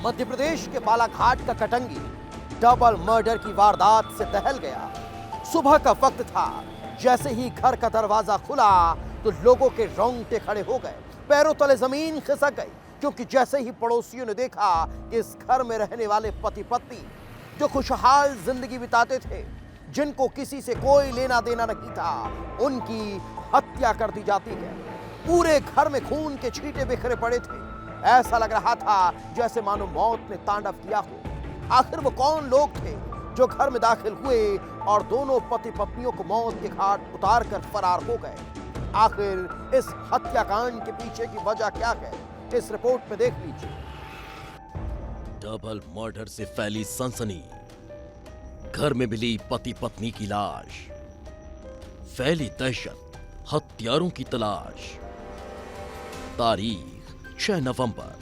मध्य प्रदेश के बालाघाट का Katangi double murder की वारदात से दहल गया। सुबह का वक्त था, जैसे ही घर का दरवाजा खुला तो लोगों के रोंगटे खड़े हो गए, पैरों तले जमीन खिसक गई, क्योंकि जैसे ही पड़ोसियों ने देखा कि इस घर में रहने वाले पति पत्नी जो खुशहाल जिंदगी बिताते थे, जिनको किसी से कोई लेना देना नहीं था, उनकी हत्या कर दी जाती है। पूरे घर में खून के छींटे बिखरे पड़े थे। ऐसा लग रहा था जैसे मानो मौत ने तांडव किया हो। आखिर वो कौन लोग थे जो घर में दाखिल हुए और दोनों पति पत्नियों को मौत के घाट उतार कर फरार हो गए? आखिर इस हत्याकांड के पीछे की वजह क्या है, इस रिपोर्ट में देख लीजिए। डबल मर्डर से फैली सनसनी, घर में मिली पति पत्नी की लाश, फैली दहशत, हत्यारों की तलाश। तारीख 6 नवंबर,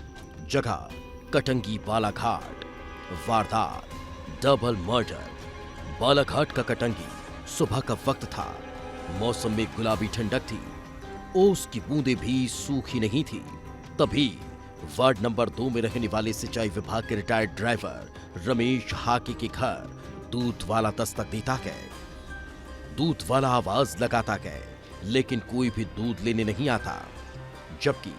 जगह कटंगी बालाघाट, वारदात डबल मर्डर। बालाघाट का कटंगी, सुबह का वक्त था, मौसम में गुलाबी ठंडक थी, ओस की बूंदें भी सूखी नहीं थी। तभी वार्ड नंबर 2 में रहने वाले सिंचाई विभाग के रिटायर्ड ड्राइवर रमेश हाके के घर दूध वाला दस्तक देता गए। दूध वाला आवाज लगाता गए, लेकिन कोई भी दूध लेने नहीं आता, जबकि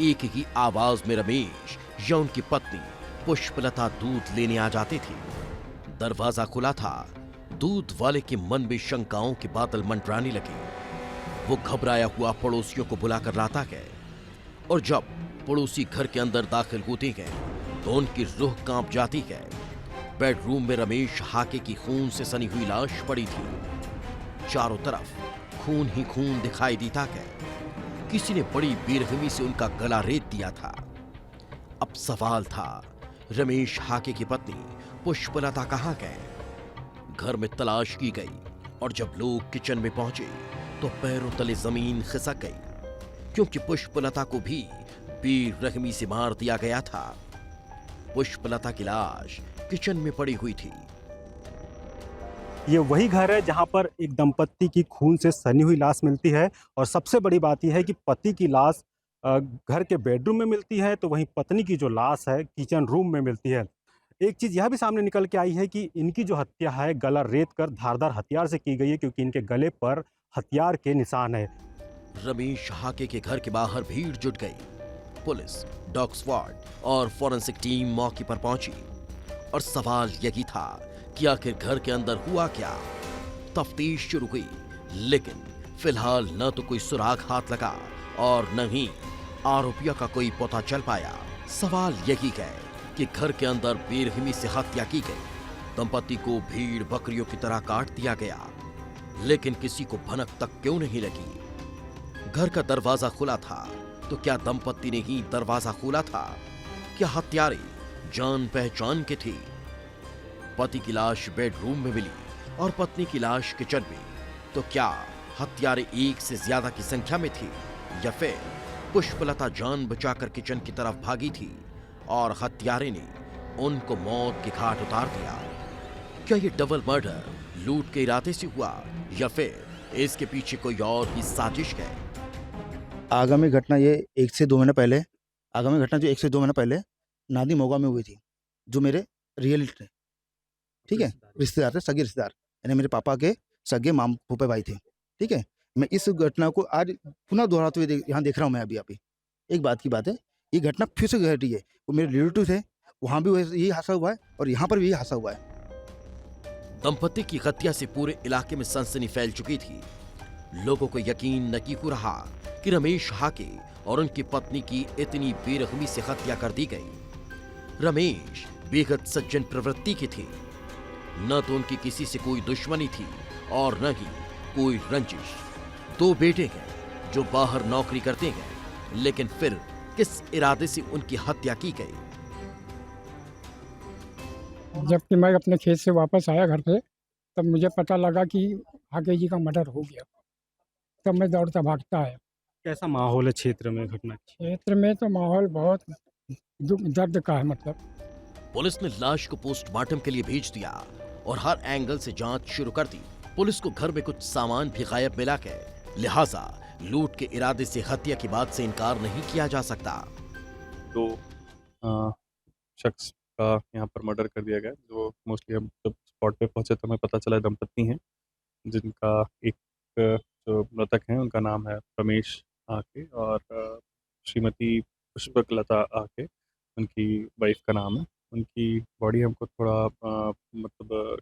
एक ही आवाज में रमेश या उनकी पत्नी पुष्पलता दूध लेने आ जाते थे। दरवाजा खुला था, दूध वाले के मन में शंकाओं के बादल मंडराने लगे। वो घबराया हुआ पड़ोसियों को बुलाकर लाता गए, और जब पड़ोसी घर के अंदर दाखिल होते गए तो उनकी रूह कांप जाती है। बेडरूम में रमेश हाके की खून से सनी हुई लाश पड़ी थी। चारों तरफ खून ही खून दिखाई देता है। किसी ने बड़ी बेरहमी से उनका गला रेत दिया था। अब सवाल था, रमेश हाके की पत्नी पुष्पलता कहां गए? घर में तलाश की गई, और जब लोग किचन में पहुंचे तो पैरों तले जमीन खिसक गई, क्योंकि पुष्पलता को भी बेरहमी से मार दिया गया था। पुष्पलता की लाश किचन में पड़ी हुई थी। ये वही घर है जहां पर एक दंपत्ति की खून से सनी हुई लाश मिलती है, और सबसे बड़ी बात यह है कि पति की लाश घर के बेडरूम में मिलती है, तो वहीं पत्नी की जो लाश है किचन रूम में मिलती है। एक चीज़ यह भी सामने निकल के आई है कि इनकी जो हत्या है गला रेत कर धारदार हथियार से की गई है, क्योंकि इनके गले पर हथियार के निशान है। रमेश हाके के घर के बाहर भीड़ जुट गई। पुलिस, डॉग स्क्वाड और फॉरेंसिक टीम मौके पर पहुंची, और सवाल यही था कि आखिर घर के अंदर हुआ क्या। तफ्तीश शुरू हुई, लेकिन फिलहाल न तो कोई सुराग हाथ लगा और न ही आरोपियों का कोई पता चल पाया। सवाल यही है कि घर के अंदर बेरहमी से हत्या की गई, दंपति को भीड़ बकरियों की तरह काट दिया गया, लेकिन किसी को भनक तक क्यों नहीं लगी? घर का दरवाजा खुला था, तो क्या दंपति ने ही दरवाजा खोला था? क्या हत्यारे जान पहचान के थे? पति की लाश बेडरूम में मिली और पत्नी की लाश किचन में, तो क्या हत्यारे एक से ज्यादा की संख्या में थे, या फिर पुष्पलता जान बचाकर किचन की तरफ भागी थी और हत्यारे ने उनको मौत के घाट उतार दिया? क्या ये डबल मर्डर लूट के इरादे से हुआ, या फिर इसके पीछे कोई और भी साजिश है? आगामी घटना ये 1 से 2 महीने पहले, आगामी घटना जो 1 से 2 महीने पहले नादी मोगा में हुई थी, जो मेरे रियल थे, ठीक है, रिश्तेदार थे, सगे रिश्तेदार, यानी मेरे पापा के सगे माम फूफे भाई थे, ठीक है। मैं इस घटना को आज पुनः दोहराते हुए यहाँ देख रहा हूँ। मैं अभी एक बात की बात है, ये घटना फिर से घटी है। वो मेरे रिलेटिव थे, वहाँ भी यही हादसा हुआ है और यहाँ पर भी यही हादसा हुआ है। दंपति की हत्या से पूरे इलाके में सनसनी फैल चुकी थी। लोगों को यकीन नहीं हो रहा कि रमेश हाके और उनकी पत्नी की इतनी बेरहमी से हत्या कर दी गई। रमेश बेहद सज्जन प्रवृत्ति के थे, न तो उनकी किसी से कोई दुश्मनी थी और न ही कोई रंजिश। 2 बेटे हैं जो बाहर नौकरी करते हैं, लेकिन फिर किस इरादे से उनकी हत्या की गई? जबकि मैं अपने खेत से वापस आया घर पे, तब मुझे पता लगा कि हाके जी का मर्डर हो गया। तब मैं दौड़ता भागता आया। कैसा माहौल है क्षेत्र में घटना? क्षेत्र में तो माहौल बहुत दर्द का है। मतलब पुलिस ने लाश को पोस्टमार्टम के लिए भेज दिया और हर एंगल से जांच शुरू कर दी। पुलिस को घर में कुछ सामान भी गायब मिला है, लिहाजा लूट के इरादे से हत्या की बात से इनकार नहीं किया जा सकता। तो शख्स का यहाँ पर मर्डर कर दिया गया, जो मोस्टली हम जब स्पॉट पे पहुंचे तो हमें पता चला दंपत्ति हैं, जिनका एक जो मृतक हैं उनका नाम है रमेश आके और श्रीमती पुष्पकलता आके उनकी वाइफ का नाम है। उनकी बॉडी हमको थोड़ा मतलब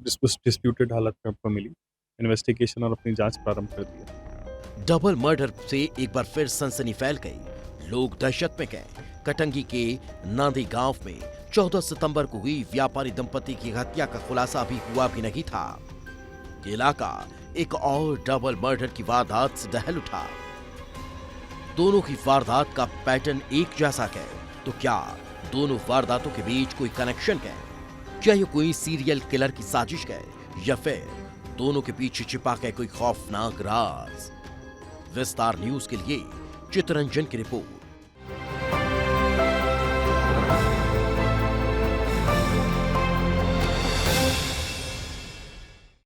डिस्प्यूटेड हालत में हमको मिली। इन्वेस्टिगेशन और अपनी जांच प्रारंभ कर दी है। डबल मर्डर से एक बार फिर सनसनी फैल गई। लोग दहशत में गए। कटंगी के नांदी गांव में 14 सितंबर को हुई व्यापारी दंपति की हत्या का खुलासा अभी हुआ भी नहीं था। ये इलाका एक और डबल मर्डर की वारदात से दहल उठा। दोनों की वारदात का पैटर्न एक जैसा है, तो क्या दोनों वारदातों के बीच कोई कनेक्शन है? क्या ये कोई सीरियल किलर की साजिश है या फिर दोनों के पीछे छिपा है कोई खौफनाक राज? विस्तार न्यूज के लिए चितरंजन की रिपोर्ट।